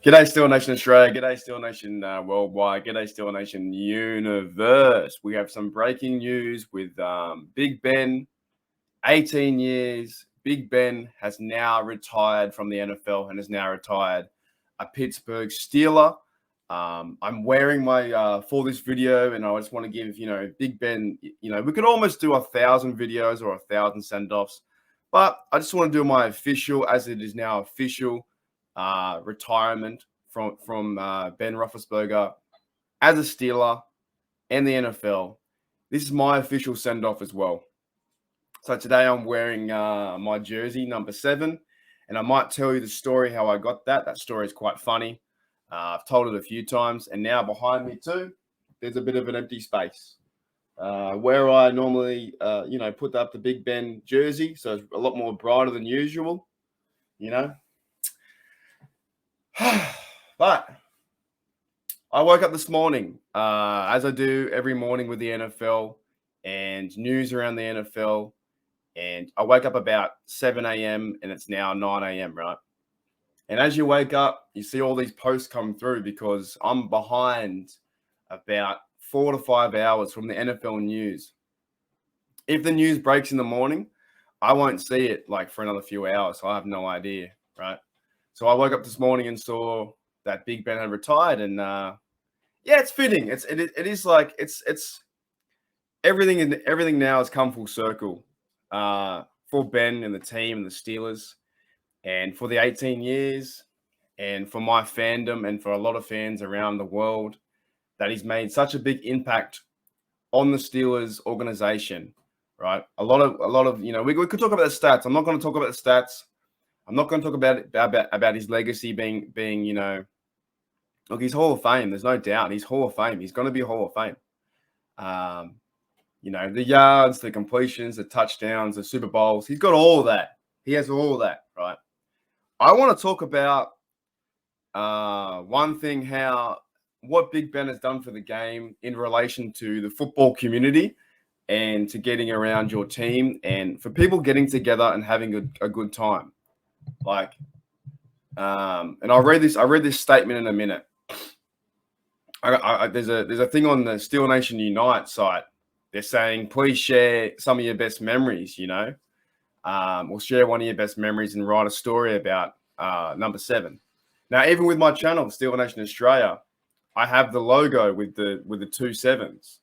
G'day, Steel Nation Australia. G'day, Steel Nation Worldwide. G'day, Steel Nation Universe. We have some breaking news with Big Ben, 18 years. Big Ben has now retired from the NFL and has now retired a Pittsburgh Steeler. I'm wearing my for this video, and I just want to give Big Ben. We could almost do 1,000 videos or 1,000 send-offs, but I just want to do my official, as it is now official, retirement from Ben Roethlisberger as a Steeler and the NFL. This is my official send-off as well. So today I'm wearing my jersey, number 7, and I might tell you the story how I got that. That story is quite funny. I've told it a few times, and now behind me too, there's a bit of an empty space where I normally, put up the Big Ben jersey, so it's a lot more brighter than usual, But I woke up this morning, as I do every morning with the NFL and news around the NFL, and I wake up about 7 a.m. and it's now 9 a.m., right? And as you wake up, you see all these posts come through because I'm behind about 4 to 5 hours from the NFL news. If the news breaks in the morning, I won't see it for another few hours, so I have no idea, right? So I woke up this morning and saw that Big Ben had retired, and it's fitting. It is like it's everything now has come full circle for Ben and the team and the Steelers, and for the 18 years, and for my fandom, and for a lot of fans around the world, that he's made such a big impact on the Steelers organization, right? A lot of we could talk about the stats. I'm not going to talk about the stats. I'm not going to talk about his legacy being look, he's Hall of Fame. There's no doubt. He's Hall of Fame. He's going to be Hall of Fame. The yards, the completions, the touchdowns, the Super Bowls. He's got all of that. He has all of that, right? I want to talk about one thing, what Big Ben has done for the game in relation to the football community and to getting around your team and for people getting together and having a good time. And I'll read this statement in a minute. There's a thing on the Steel Nation Unite site. They're saying, please share some of your best memories, or share one of your best memories and write a story about number 7. Now, even with my channel, Steel Nation Australia, I have the logo with the 2 7s.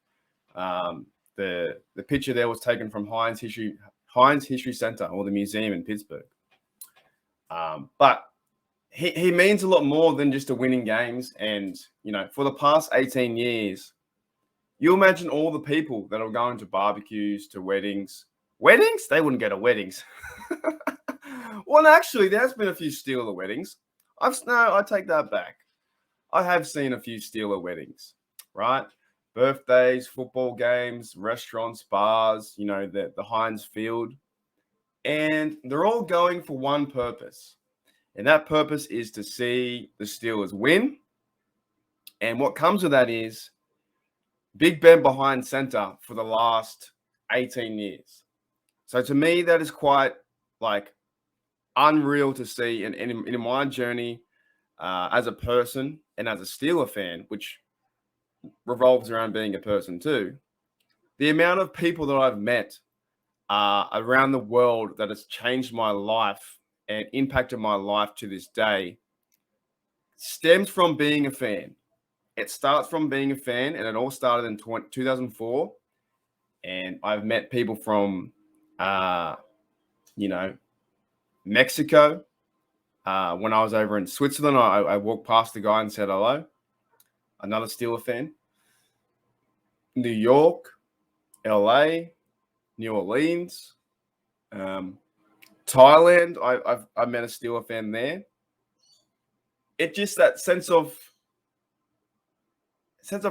The picture there was taken from Heinz History Center, or the museum in Pittsburgh. But he means a lot more than just to winning games. And, for the past 18 years, you imagine all the people that are going to barbecues, to weddings. Weddings? They wouldn't go to weddings. Well, actually, there's been a few Steeler weddings. I take that back. I have seen a few Steeler weddings, right? Birthdays, football games, restaurants, bars, the Heinz Field. And they're all going for one purpose. And that purpose is to see the Steelers win. And what comes with that is Big Ben behind center for the last 18 years. So to me, that is quite unreal to see. And in my journey as a person and as a Steeler fan, which revolves around being a person too, the amount of people that I've met around the world that has changed my life and impacted my life to this day stems from being a fan. It starts from being a fan, and it all started in 2004. And I've met people from, Mexico. When I was over in Switzerland, I walked past the guy and said hello. Another Steeler fan. New York, LA, New Orleans, Thailand. I met a Steeler fan there. It's just that sense of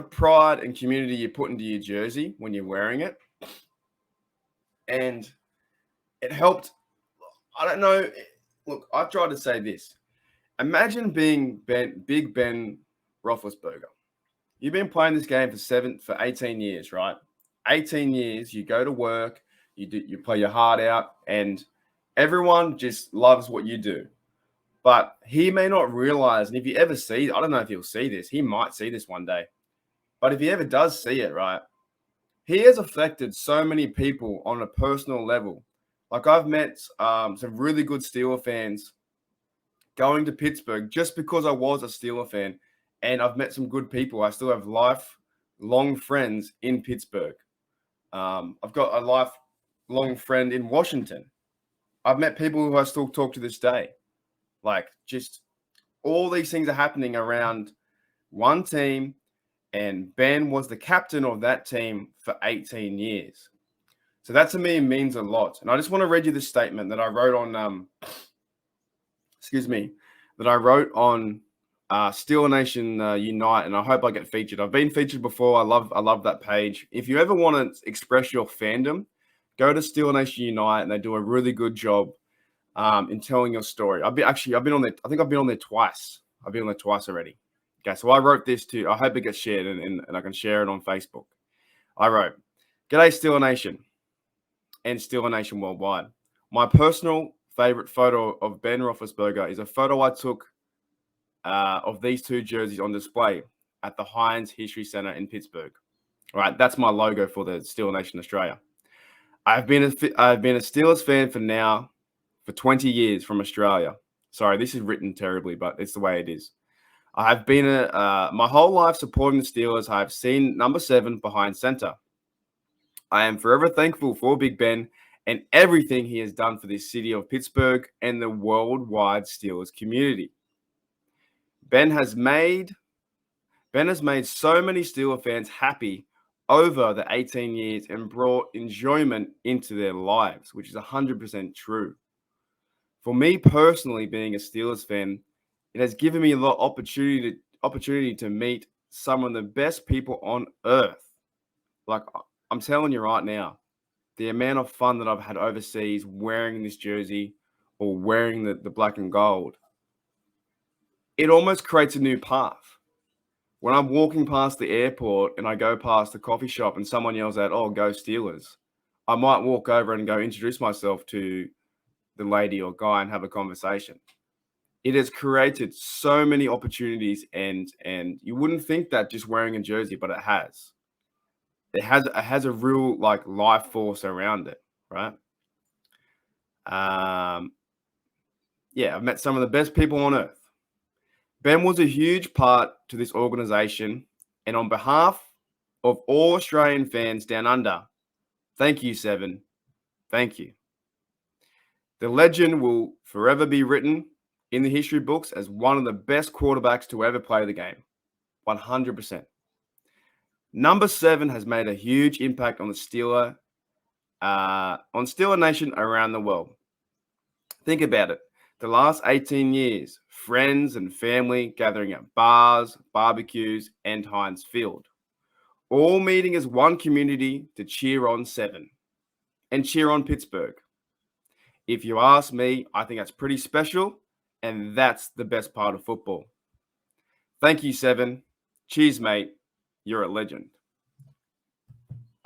pride and community you put into your jersey when you're wearing it. And it helped. I don't know. Look, I've tried to say this. Imagine being Big Ben Roethlisberger. You've been playing this game for 18 years, right? 18 years, you go to work, you play your heart out, and everyone just loves what you do. But he may not realize, and if you ever see, I don't know if he'll see this, he might see this one day. But if he ever does see it, right, he has affected so many people on a personal level. Like I've met some really good Steeler fans going to Pittsburgh just because I was a Steeler fan, and I've met some good people. I still have lifelong friends in Pittsburgh. I've got a lifelong friend in Washington. I've met people who I still talk to this day. Like just all these things are happening around one team, and Ben was the captain of that team for 18 years. So that to me means a lot. And I just want to read you this statement that I wrote on, that I wrote on Steel Nation Unite, and I hope I get featured. I've been featured before. I love that page. If you ever want to express your fandom, go to Steel Nation Unite, and they do a really good job in telling your story. I've been on there. I think I've been on there twice. I've been on there twice already. Okay, so I wrote this too. I hope it gets shared and I can share it on Facebook. I wrote, "G'day Steeler Nation and Steeler Nation worldwide. My personal favorite photo of Ben Roethlisberger is a photo I took of these two jerseys on display at the Heinz History Center in Pittsburgh. All right, that's my logo for the Steeler Nation Australia. I've been a Steelers fan for 20 years from Australia. Sorry, this is written terribly, but it's the way it is. I have been my whole life supporting the Steelers. I have seen number 7 behind center. I am forever thankful for Big Ben and everything he has done for this city of Pittsburgh and the worldwide Steelers community. Ben has made so many Steelers fans happy over the 18 years and brought enjoyment into their lives, which is 100% true. For me personally, being a Steelers fan, it has given me a lot of opportunity to meet some of the best people on earth. Like I'm telling you right now, the amount of fun that I've had overseas wearing this jersey or wearing the black and gold, it almost creates a new path. When I'm walking past the airport and I go past the coffee shop and someone yells out, "Oh, go Steelers," I might walk over and go introduce myself to the lady or guy and have a conversation. It has created so many opportunities, and you wouldn't think that just wearing a jersey, but it has. It has a real like life force around it, right? Yeah, I've met some of the best people on earth. Ben was a huge part to this organization, and on behalf of all Australian fans down under, thank you, Seven. Thank you. The legend will forever be written in the history books as one of the best quarterbacks to ever play the game. 100%. Number 7 has made a huge impact on the Steeler Nation around the world. Think about it. The last 18 years, friends and family gathering at bars, barbecues, and Heinz Field, all meeting as one community to cheer on 7 and cheer on Pittsburgh. If you ask me, I think that's pretty special, and that's the best part of football. Thank you, 7. Cheers, mate. You're a legend.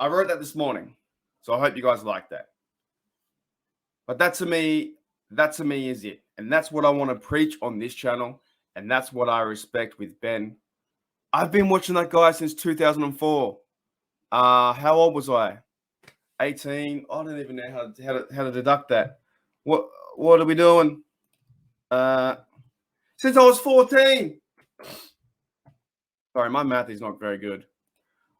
I wrote that this morning, so I hope you guys like that. But that to me is it. And that's what I want to preach on this channel, and that's what I respect with Ben. I've been watching that guy since 2004. How old was I? 18. I don't even know how to deduct that. What are we doing? Since I was 14. Sorry, my math is not very good.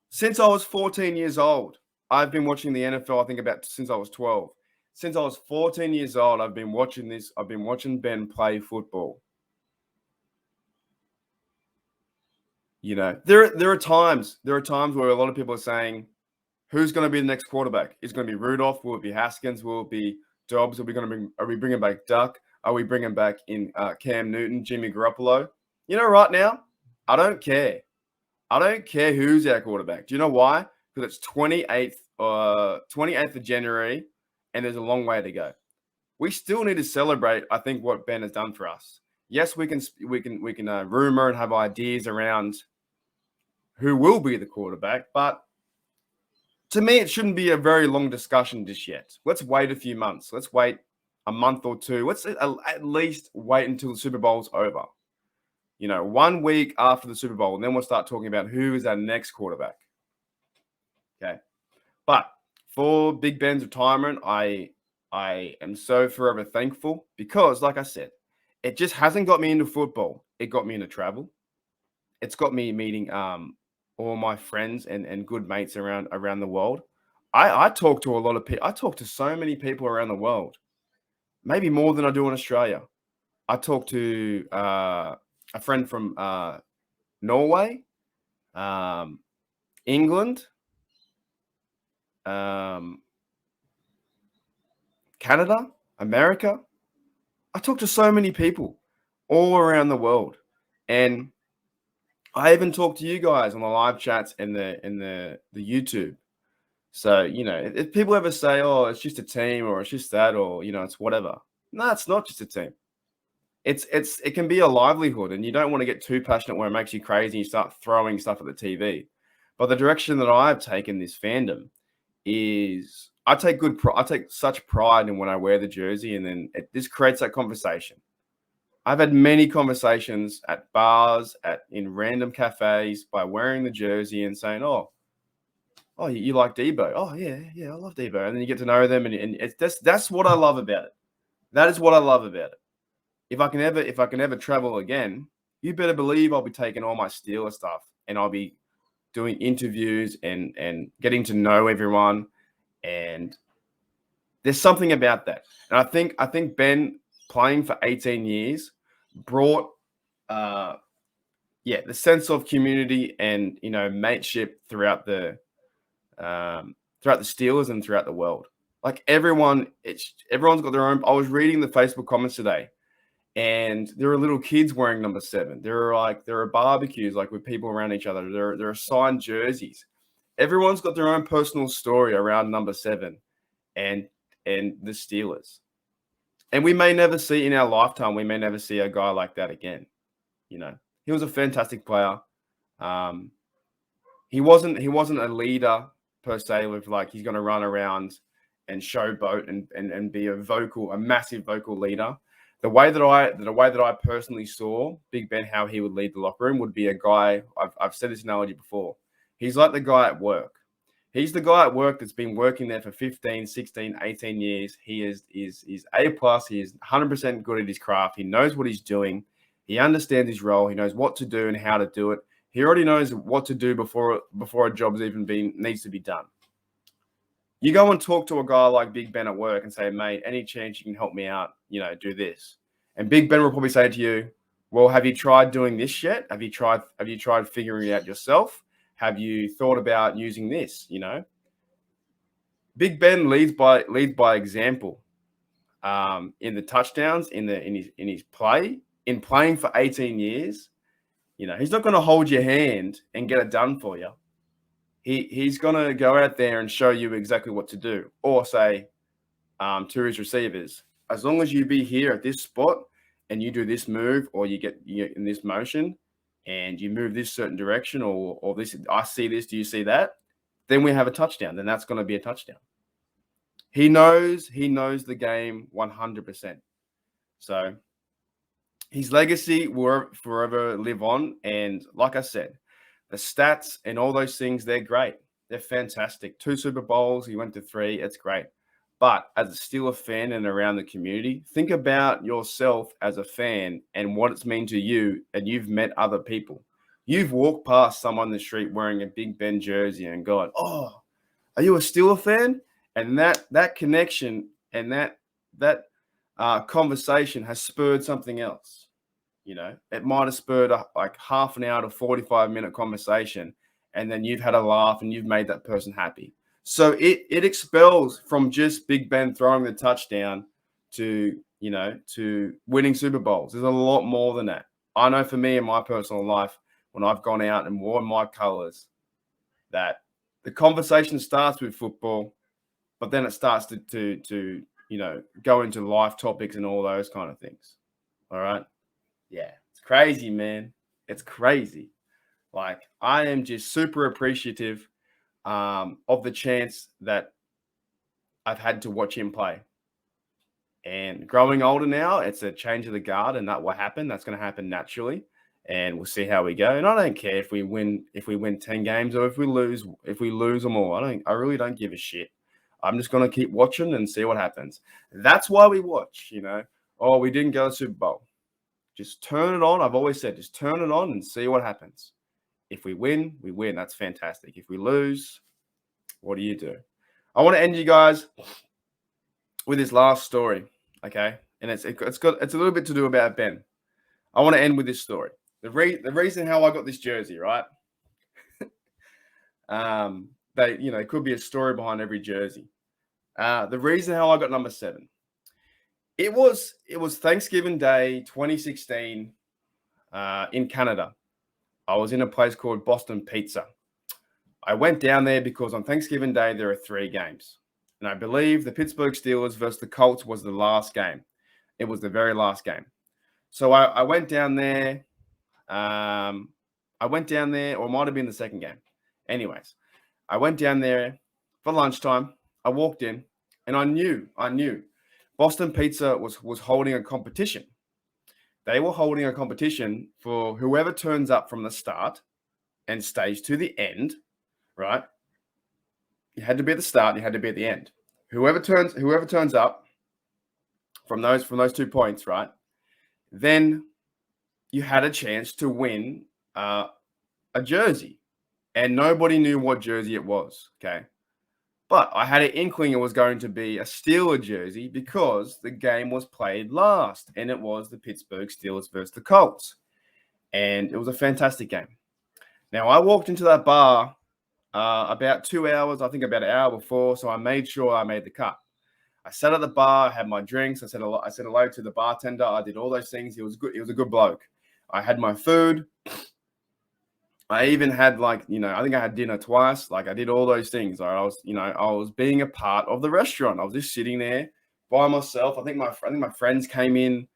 Since I was 14 years old, I've been watching the NFL, I think about since I was 12. Since I was 14 years old, I've been watching this. I've been watching Ben play football. You know, there are times where a lot of people are saying, who's going to be the next quarterback? Is it going to be Rudolph? Will it be Haskins? Will it be Dobbs? Are we bringing back Duck? Are we bringing back in Cam Newton, Jimmy Garoppolo? You know, right now, I don't care. I don't care who's our quarterback. Do you know why? Because it's 28th of January, and there's a long way to go. We still need to celebrate, I think, what Ben has done for us. Yes, we can rumor and have ideas around who will be the quarterback, but to me, it shouldn't be a very long discussion just yet. Let's wait a few months. Let's wait a month or two. Let's at least wait until the Super Bowl's over. 1 week after the Super Bowl, and then we'll start talking about who is our next quarterback. Okay. But for Big Ben's retirement, I am so forever thankful because, like I said, it just hasn't got me into football. It got me into travel. It's got me meeting all my friends and good mates around the world. I talk to a lot of people. I talk to so many people around the world, maybe more than I do in Australia. I talk to a friend from Norway, England, Canada, America. I talk to so many people all around the world, and I even talk to you guys on the live chats and the YouTube. So if people ever say, "Oh, it's just a team," or "It's just that," or it's whatever. No, it's not just a team. It can be a livelihood, and you don't want to get too passionate where it makes you crazy and you start throwing stuff at the TV. But the direction that I've taken this fandom is I take such pride in when I wear the jersey, and then this creates that conversation. I've had many conversations at bars, in random cafes by wearing the jersey and saying, "Oh, you like Debo? Oh, yeah, I love Debo." And then you get to know them, and that's what I love about it. That is what I love about it. If I can ever travel again, you better believe I'll be taking all my Steeler stuff and I'll be doing interviews and getting to know everyone. And there's something about that. And I think Ben playing for 18 years brought the sense of community and mateship throughout the Steelers and throughout the world. Like everyone's got their own. I was reading the Facebook comments today, and there are little kids wearing number 7. There are barbecues like with people around each other. There are signed jerseys. Everyone's got their own personal story around number 7 and the Steelers. And we may never see in our lifetime, we may never see a guy like that again. He was a fantastic player. He wasn't a leader per se with he's going to run around and showboat and be a massive vocal leader. The way that I personally saw Big Ben, how he would lead the locker room would be a guy. I've said this analogy before. He's like the guy at work. He's the guy at work that's been working there for 15, 16, 18 years. He is A+. He is 100% good at his craft. He knows what he's doing. He understands his role. He knows what to do and how to do it. He already knows what to do before a job's even needs to be done. You go and talk to a guy like Big Ben at work and say, "Mate, any chance you can help me out? Do this." And Big Ben will probably say to you, "Well, have you tried doing this yet? Have you tried figuring it out yourself? Have you thought about using this?" Big Ben leads by example. In the touchdowns, in his play, in playing for 18 years, he's not going to hold your hand and get it done for you. He's going to go out there and show you exactly what to do, or say to his receivers, "As long as you be here at this spot and you do this move, or you get in this motion and you move this certain direction, or this, I see this, do you see that? Then we have a touchdown. Then that's going to be a touchdown." He knows the game 100%. So his legacy will forever live on. And like I said, the stats and all those things, they're great. They're fantastic. 2 Super Bowls, he went to 3. It's great. But as a Steeler fan and around the community, think about yourself as a fan and what it's meant to you, and you've met other people. You've walked past someone in the street wearing a Big Ben jersey and gone, "Oh, are you a Steeler fan?" And that connection and that conversation has spurred something else. It might have spurred like half an hour to 45-minute conversation, and then you've had a laugh and you've made that person happy. So it expels from just Big Ben throwing the touchdown to winning Super Bowls. There's a lot more than that. I know for me in my personal life, when I've gone out and worn my colors, that the conversation starts with football, but then it starts to go into life topics and all those kind of things. All right. Yeah, it's crazy, man. It's crazy. Like, I am just super appreciative of the chance that I've had to watch him play. And growing older now, it's a change of the guard, and that will happen. That's going to happen naturally, and we'll see how we go. And I don't care if we win 10 games or if we lose them all. I really don't give a shit. I'm just going to keep watching and see what happens. That's why we watch, Oh, we didn't go to the Super Bowl. Just turn it on. I've always said, just turn it on and see what happens. If we win, we win. That's fantastic. If we lose, what do you do? I want to end you guys with this last story, okay? And it's a little bit to do about Ben. I want to end with this story. The reason how I got this jersey, right? It could be a story behind every jersey. The reason how I got number 7. It was Thanksgiving Day 2016 in Canada. I was in a place called Boston Pizza. I went down there because on Thanksgiving Day there are 3 games. And I believe the Pittsburgh Steelers versus the Colts was the last game. It was the very last game. So I went down there. Or it might have been the second game. Anyways, I went down there for lunchtime. I walked in, and I knew Boston Pizza was holding a competition. They were holding a competition for whoever turns up from the start and stays to the end, right? You had to be at the start, you had to be at the end. Whoever turns up from those 2 points, right? Then you had a chance to win a jersey, and nobody knew what jersey it was. Okay, but I had an inkling it was going to be a Steeler jersey because the game was played last, and it was the Pittsburgh Steelers versus the Colts, and it was a fantastic game. Now I walked into that bar about 2 hours, I think about an hour before, so I made sure I made the cut. I sat at the bar, had my drinks. I said hello to the bartender. I did all those things. He was good. He was a good bloke. I had my food. I even had I think I had dinner twice. Like I did all those things. I was being a part of the restaurant. I was just sitting there by myself. I think my friends came in.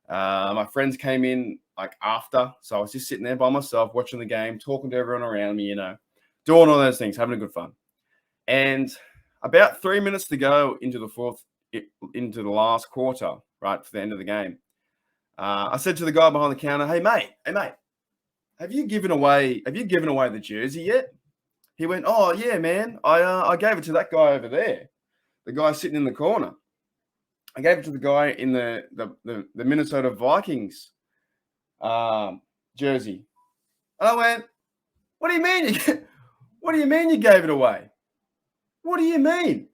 My friends came in after, so I was just sitting there by myself watching the game, talking to everyone around me. Doing all those things, having a good fun. And about 3 minutes to go into the last quarter, right for the end of the game, I said to the guy behind the counter, "Hey mate, have you given away the jersey yet?" He went, "Oh yeah, man, I gave it to that guy over there, the guy sitting in the corner. I gave it to the guy in the Minnesota Vikings jersey." And I went, "What do you mean? What do you mean you gave it away? What do you mean?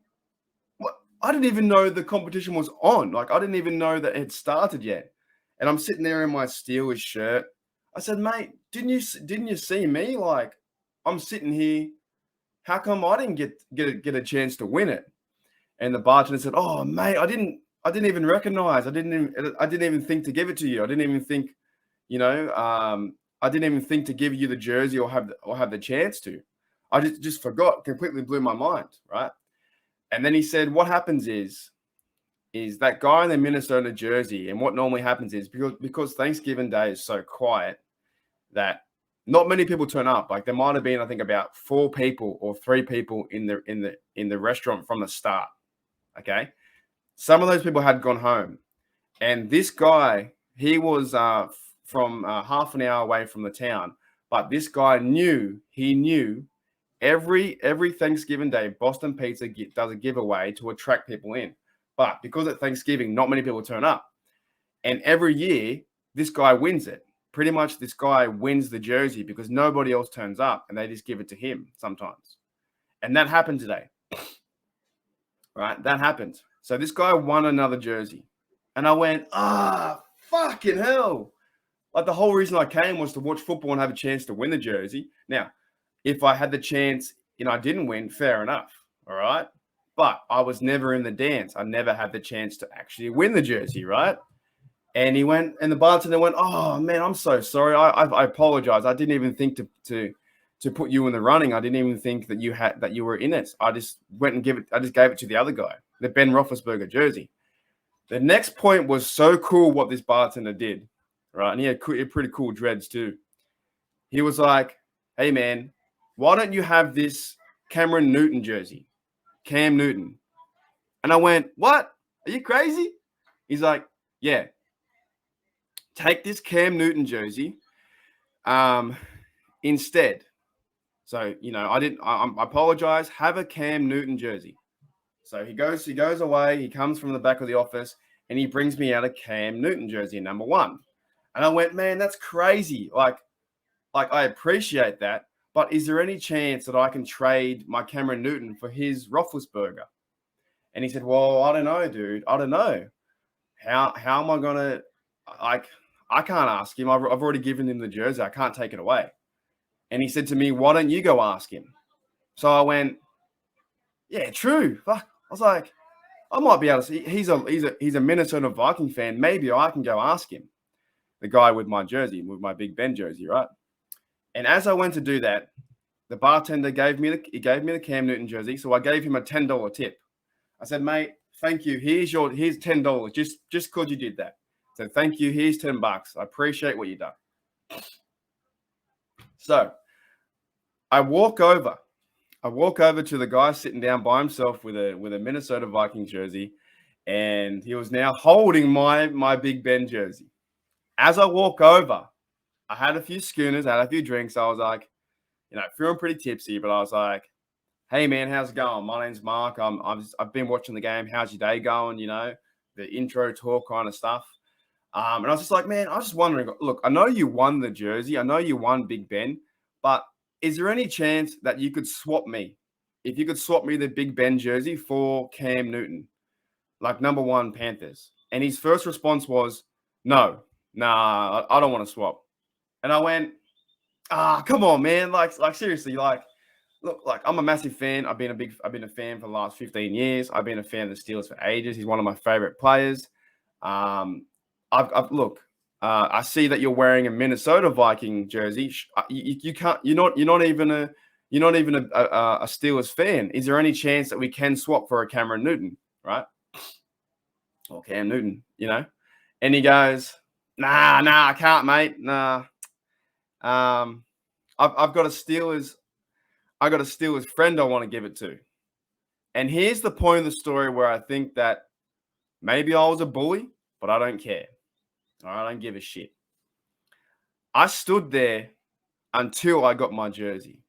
What? I didn't even know the competition was on. I didn't even know that it had started yet." And I'm sitting there in my Steelers shirt. I said, "Mate, didn't you see me? I'm sitting here. How come I didn't get a chance to win it?" And the bartender said, "Oh, mate, I didn't even recognize. I didn't even think to give it to you. I didn't even think, I didn't even think to give you the jersey or have the chance to. I just forgot. Completely blew my mind, right?" And then he said, "What happens is that guy in the Minnesota jersey, and what normally happens is because Thanksgiving Day is so quiet that not many people turn up. There might have been, I think, about 4 people or 3 people in the restaurant from the start. Okay, some of those people had gone home, and this guy, he was from half an hour away from the town, but this guy knew every Thanksgiving Day, Boston Pizza does a giveaway to attract people in. But because at Thanksgiving, not many people turn up. And every year, this guy wins it. Pretty much this guy wins the jersey because nobody else turns up and they just give it to him sometimes. And that happened today. Right? That happened. So this guy won another jersey. And I went, fucking hell. The whole reason I came was to watch football and have a chance to win the jersey. Now, if I had the chance and I didn't win, fair enough. All right. But I was never in the dance. I never had the chance to actually win the jersey, right? And he went, and the bartender went, "Oh man, I'm so sorry. I apologize. I didn't even think to put you in the running. I didn't even think that you were in it. I just gave it to the other guy, the Ben Roethlisberger jersey." The next point was so cool what this bartender did, right? And he had pretty cool dreads too. He was like, "Hey man, why don't you have this Cameron Newton jersey? Cam Newton." And I went, "What? Are you crazy?" He's like, yeah, take this Cam Newton jersey instead. So, I apologize. Have a Cam Newton jersey. So he goes away. He comes from the back of the office and he brings me out a Cam Newton jersey, number 1. And I went, man, that's crazy. Like I appreciate that. But is there any chance that I can trade my Cameron Newton for his Roethlisberger? And he said, well, I don't know, dude. I don't know. How am I going to, I can't ask him. I've already given him the jersey. I can't take it away. And he said to me, why don't you go ask him? So I went, yeah, true. Fuck. I was like, I might be able to see. He's a Minnesota Viking fan. Maybe I can go ask him. The guy with my jersey, with my Big Ben jersey, right? And as I went to do that, the bartender gave me the Cam Newton jersey. So I gave him a $10 tip. I said, mate, thank you. Here's $10. Just because you did that. So thank you. Here's $10. I appreciate what you've done. So I walk over to the guy sitting down by himself with a Minnesota Vikings jersey, and he was now holding my Big Ben jersey. As I walk over, I had a few schooners, I had a few drinks. I was like, feeling pretty tipsy, but I was like, hey man, how's it going? My name's Mark. I've been watching the game. How's your day going? The intro talk kind of stuff. And I was just like, man, I was just wondering, look, I know you won the jersey. I know you won Big Ben, but is there any chance that you could swap me? If you could swap me the Big Ben jersey for Cam Newton, like number 1 Panthers. And his first response was, no, nah, I don't want to swap. And I went, come on, man. Like seriously, look, I'm a massive fan. I've been a fan for the last 15 years. I've been a fan of the Steelers for ages. He's one of my favorite players. I see that you're wearing a Minnesota Viking jersey. You can't. You're not even a Steelers fan. Is there any chance that we can swap for a Cameron Newton, right? Or Cam Newton, And he goes, nah, I can't, mate. Nah. I've got a Steelers friend I want to give it to. And here's the point of the story where I think that maybe I was a bully, but I don't care. I don't give a shit. I stood there until I got my jersey.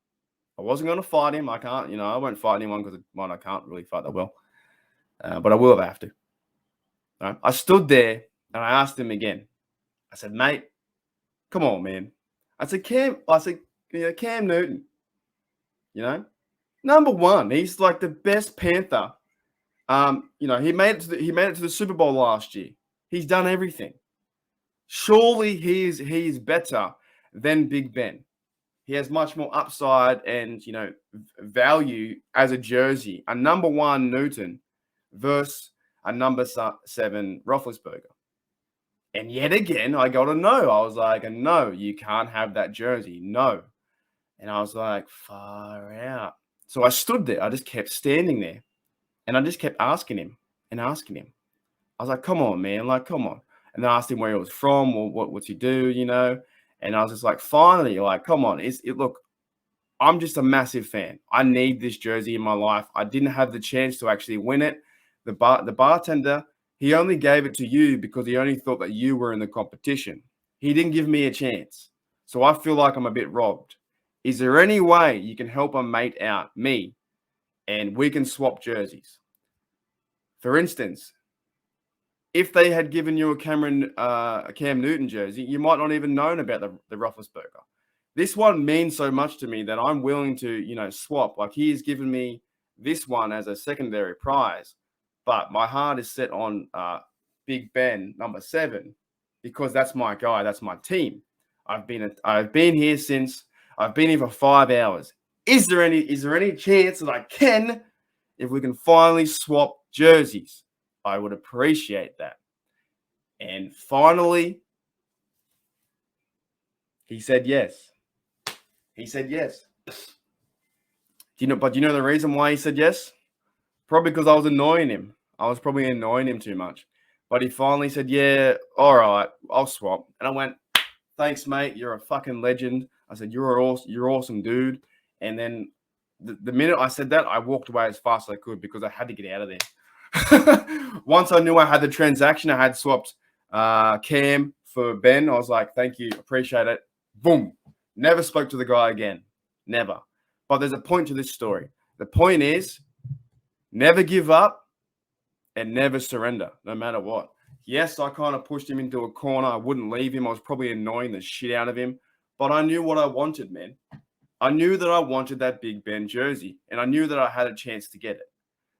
I wasn't going to fight him. I can't, I won't fight anyone because, I can't really fight that well. But I will if I have to. Right? I stood there and I asked him again. I said, mate, come on, man. I said, Cam Newton, number 1. He's like the best Panther. He made it to the Super Bowl last year. He's done everything. Surely he is better than Big Ben. He has much more upside and value as a jersey. A number 1 Newton versus a number 7 Roethlisberger. And yet again, I got a no. I was like, no, you can't have that jersey. No. And I was like, far out. So I stood there. I just kept standing there. And I just kept asking him. I was like, come on, man. Come on. And I asked him where he was from or what's he do, And I was just like, finally, come on. Look, I'm just a massive fan. I need this jersey in my life. I didn't have the chance to actually win it. The bartender, he only gave it to you because he only thought that you were in the competition. He didn't give me a chance. So I feel like I'm a bit robbed. Is there any way you can help a mate out, me, and we can swap jerseys? For instance, if they had given you a Cam Newton jersey, you might not even known about the Roethlisberger. This one means so much to me that I'm willing to, swap. Like he has given me this one as a secondary prize, but my heart is set on Big Ben, number 7, because that's my guy. That's my team. I've been here for 5 hours. Is there any chance that I can, if we can finally swap jerseys? I would appreciate that. And finally, he said yes. Do you know the reason why he said yes? Probably because I was annoying him. I was probably annoying him too much. But he finally said, yeah, all right, I'll swap. And I went, thanks, mate. You're a fucking legend. I said, you're awesome, dude. And then the minute I said that, I walked away as fast as I could because I had to get out of there. once I knew I had the transaction, I had swapped Cam for Ben. I was like, thank you, appreciate it. Boom. Never spoke to the guy again. Never. But there's a point to this story. The point is never give up and never surrender, no matter what. Yes, I kind of pushed him into a corner. I wouldn't leave him. I was probably annoying the shit out of him. But I knew what I wanted, man. I knew that I wanted that Big Ben jersey, and I knew that I had a chance to get it.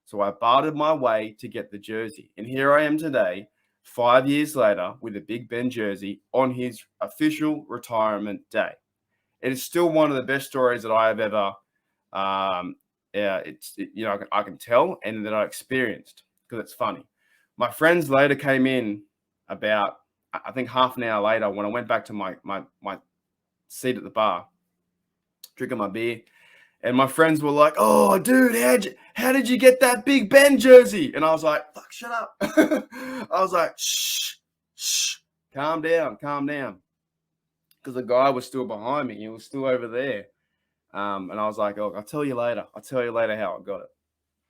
So I bartered my way to get the jersey. And here I am today, 5 years later, with a Big Ben jersey on his official retirement day. It is still one of the best stories that I have ever, I can tell and that I experienced because it's funny. My friends later came in about, I think half an hour later when I went back to my seat at the bar, drinking my beer. And my friends were like, "Oh, dude, how did you get that Big Ben jersey?" And I was like, "Fuck, shut up." I was like, shh, calm down. Because the guy was still behind me. He was still over there. And I was like, "Oh, I'll tell you later. I'll tell you later how I got it."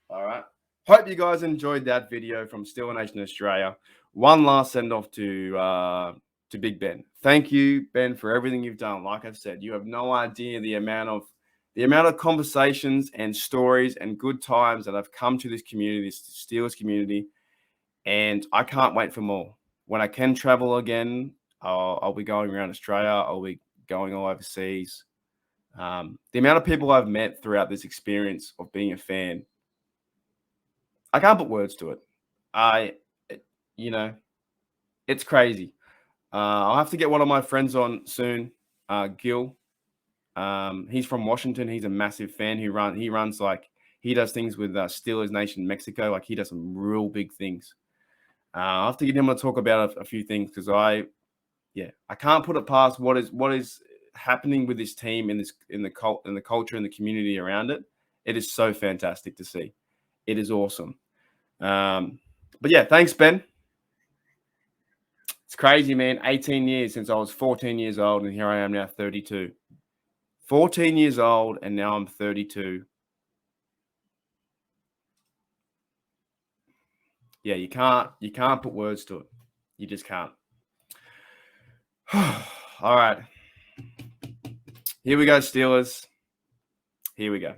All right. Hope you guys enjoyed that video from Steel Nation Australia. One last send off to Big Ben. Thank you, Ben, for everything you've done. Like I've said, you have no idea the amount of conversations and stories and good times that have come to this community, this Steelers community, and I can't wait for more. When I can travel again, I'll be going around Australia. I'll be going all overseas. The amount of people I've met throughout this experience of being a fan, I can't put words to it. It's crazy. I'll have to get one of my friends on soon, Gil. He's from Washington. He's a massive fan. He does things with Steelers Nation Mexico. Like he does some real big things. I'll have to get him to talk about a few things because I can't put it past what is happening with this team in the culture and the community around it. It is so fantastic to see. It is awesome. But yeah, thanks, Ben. It's crazy, man. 18 years since I was 14 years old, and here I am now 32. 14 years old, and now I'm 32. Yeah, you can't put words to it. You just can't. All right. Here we go, Steelers. Here we go.